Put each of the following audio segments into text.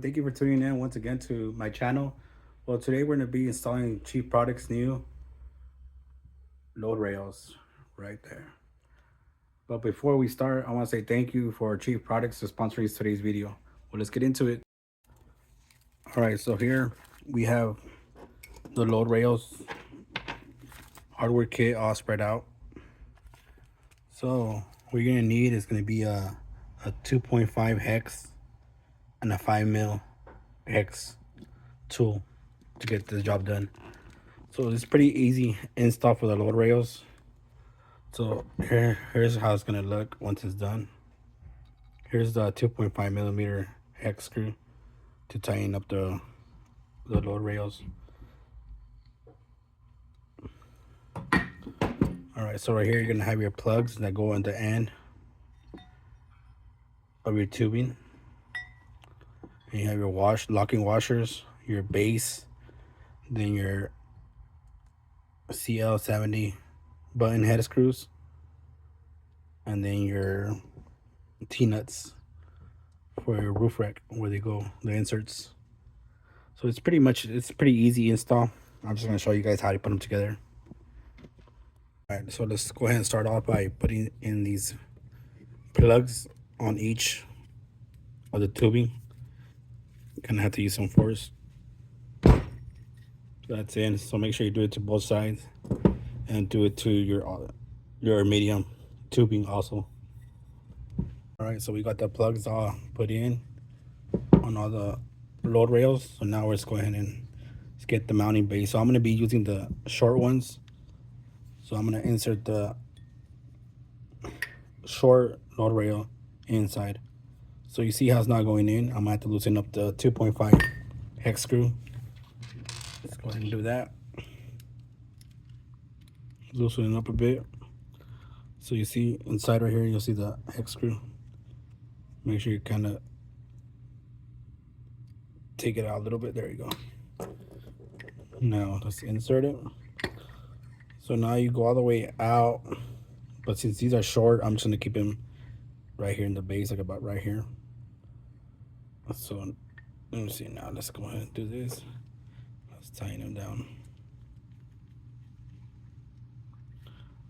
everyone. Thank you for tuning in once again to my channel. Well, today we're going to be installing Chief Products new load rails right there. But before we start, I want to say thank you for Chief Products for sponsoring today's video. Well, let's get into it. All right, so here we have the load rails hardware kit all spread out. So what you're going to need is going to be a 2.5 hex and a 5 mil hex tool to get the job done. So it's pretty easy install for the load rails. So here's how it's gonna look once it's done. Here's the 2.5 millimeter hex screw to tighten up the load rails. All right, so right here you're gonna have your plugs that go on the end of your tubing. And you have your locking washers, your base, then your CL70 button head screws, and then your T-nuts for your roof rack where they go, the inserts. So it's pretty easy install. I'm just going to show you guys how to put them together. All right, so let's go ahead and start off by putting in these plugs on each of the tubing. Gonna have to use some force. That's in. So make sure you do it to both sides, and do it to your medium tubing also. All right, so we got the plugs all put in on all the load rails. So now let's go ahead and let's get the mounting base. So I'm going to be using the short ones. So I'm going to insert the short load rail inside. So you see how it's not going in. I'm going to have to loosen up the 2.5 hex screw. Let's go ahead and do that. Loosen it up a bit. So you see inside right here, you'll see the hex screw. Make sure you kind of take it out a little bit. There you go. Now let's insert it. So now you go all the way out, but since these are short, I'm just gonna keep them right here in the base, like about right here. So let me see. Now let's go ahead and do this. Let's tighten them down.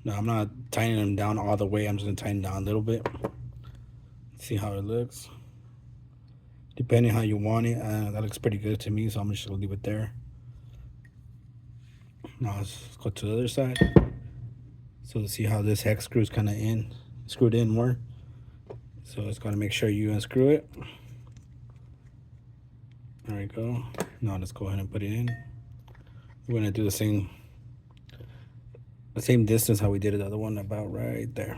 Now I'm not tightening them down all the way. I'm just gonna tighten down a little bit. See how it looks. Depending how you want it, that looks pretty good to me, so I'm just gonna leave it there. Now let's go to the other side. So to see how this hex screw is kind of screwed in more. So it's gotta make sure you unscrew it. There we go. Now let's go ahead and put it in. We're gonna do the same distance how we did the other one, about right there.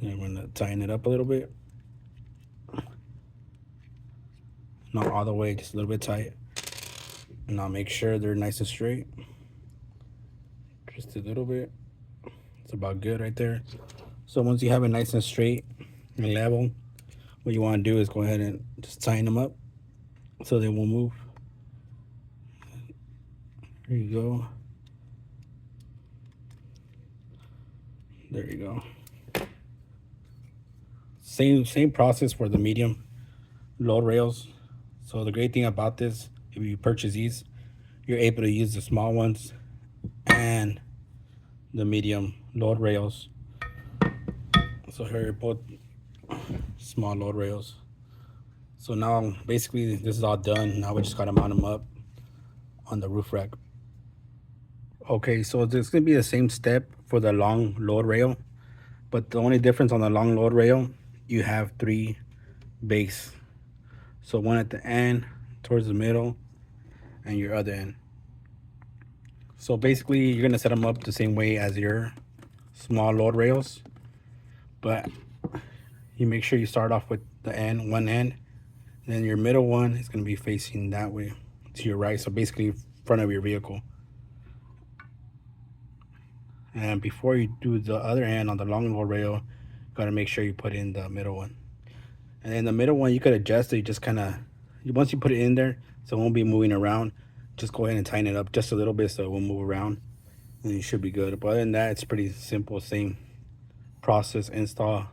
And we're gonna tighten it up a little bit. Not all the way, just a little bit tight. And now make sure they're nice and straight. Just a little bit. It's about good right there. So once you have it nice and straight and level, what you want to do is go ahead and just tighten them up so they won't move. There you go. There you go. Same process for the medium load rails. So the great thing about this, if you purchase these, you're able to use the small ones and the medium load rails. So here are both small load rails. So now basically this is all done. Now we just gotta mount them up on the roof rack. Okay, so it's gonna be the same step for the long load rail, but the only difference on the long load rail, you have 3 base. So one at the end, towards the middle, and your other end. So basically you're gonna set them up the same way as your small load rails, but you make sure you start off with the one end, then your middle one is gonna be facing that way to your right. So basically in front of your vehicle. And before you do the other end on the long load rail, you gotta make sure you put in the middle one. And then the middle one, you could adjust it. You just kind of, once you put it in there, so it won't be moving around, just go ahead and tighten it up just a little bit so it won't move around, and you should be good. But other than that, it's pretty simple. Same process install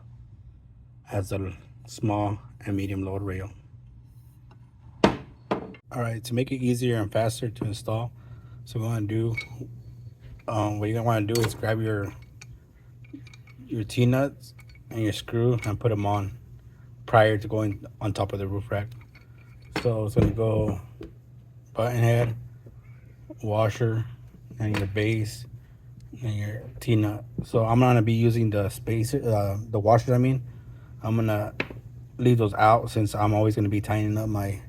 as the small and medium load rail. All right, to make it easier and faster to install, so what I'm gonna do, what you're gonna want to do is grab your T-nuts and your screw and put them on prior to going on top of the roof rack. So it's gonna go button head, washer, and your base and your T-nut. So I'm gonna be using the spacer, the washer. I'm gonna leave those out since I'm always gonna be tightening up my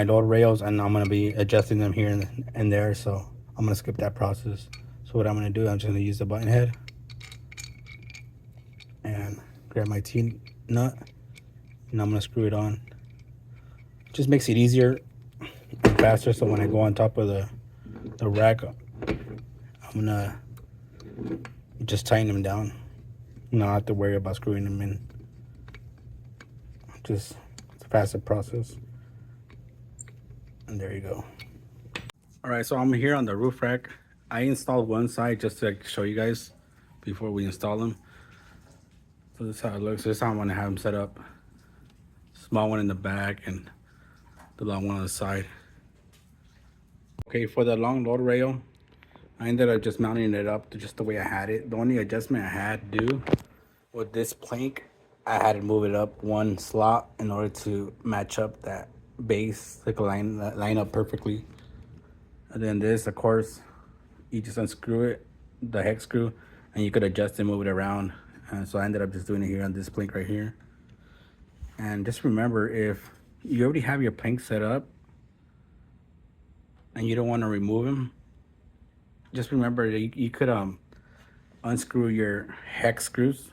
load rails, and I'm gonna be adjusting them here and there. So I'm gonna skip that process. So what I'm gonna do, I'm just gonna use the button head and grab my T-nut, and I'm gonna screw it on. Just makes it easier and faster. So when I go on top of the rack, I'm gonna just tighten them down. Not have to worry about screwing them in. Just it's a faster process. And there you go. All right, so I'm here on the roof rack. I installed one side just to show you guys before we install them. So this is how it looks. This is how I want to have them set up. Small one in the back and the long one on the side. Okay, for the long load rail, I ended up just mounting it up to just the way I had it. The only adjustment I had to do with this plank, I had to move it up one slot in order to match up that base, like line up perfectly. And then this, of course, you just unscrew it, the hex screw, and you could adjust and move it around. And so I ended up just doing it here on this plank right here. And just remember, if you already have your plank set up and you don't want to remove them, just remember that you could unscrew your hex screws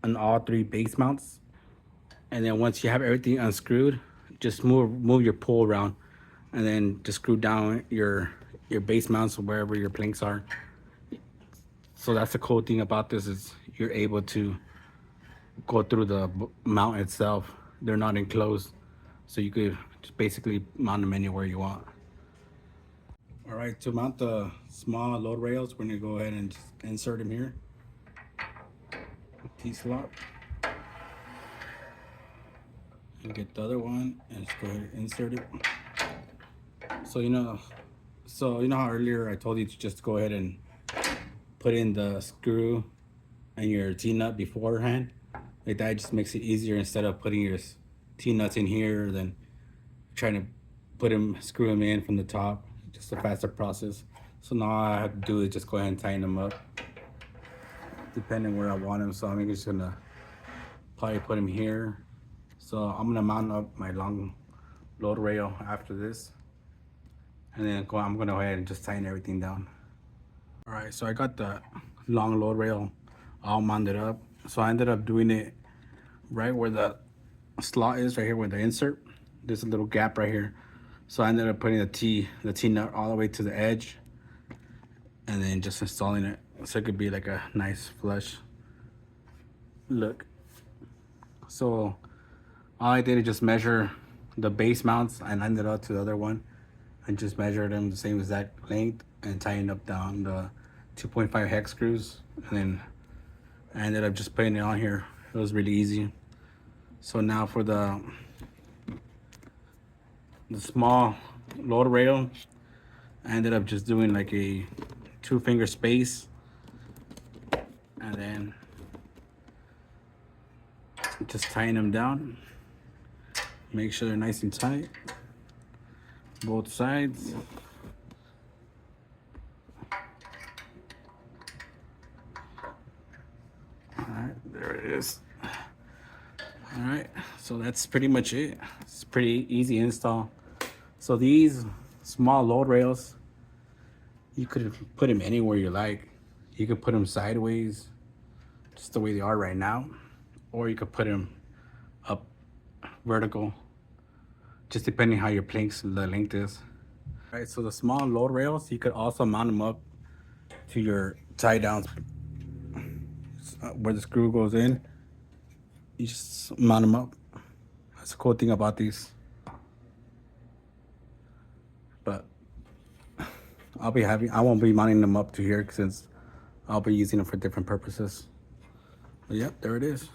on all three base mounts, and then once you have everything unscrewed, just move your pull around, and then just screw down your base mounts wherever your planks are. So that's the cool thing about this, is you're able to go through the mount itself. They're not enclosed, so you could just basically mount them anywhere you want. All right, to mount the small load rails, we're gonna go ahead and just insert them here. T-slot. And get the other one and just go ahead and insert it. So you know how earlier I told you to just go ahead and put in the screw and your T-nut beforehand? Like that just makes it easier instead of putting your T-nuts in here, then trying to screw them in from the top. Just a faster process. So now all I have to do is just go ahead and tighten them up, depending where I want them. So I'm just gonna probably put them here. So I'm gonna mount up my long load rail after this, and then I'm gonna go ahead and just tighten everything down. All right, so I got the long load rail all mounted up. So I ended up doing it right where the slot is, right here where the insert. There's a little gap right here. So I ended up putting the T-nut all the way to the edge, and then just installing it so it could be like a nice flush look. So all I did is just measure the base mounts and ended up to the other one and just measured them the same exact length and tightened up down the 2.5 hex screws, and then I ended up just putting it on here. It was really easy. So now for the small load rail, I ended up just doing like a 2-finger space, and then just tighten them down. Make sure they're nice and tight, both sides. All right, there it is. All right, so that's pretty much it. It's pretty easy install. So these small load rails, you could put them anywhere you like. You could put them sideways, just the way they are right now, or you could put them up vertical, just depending how your planks, the length is. All right, so the small load rails, you could also mount them up to your tie downs where the screw goes in. You just mount them up. That's the cool thing about these. But I won't be mounting them up to here since I'll be using them for different purposes. But yep, there it is.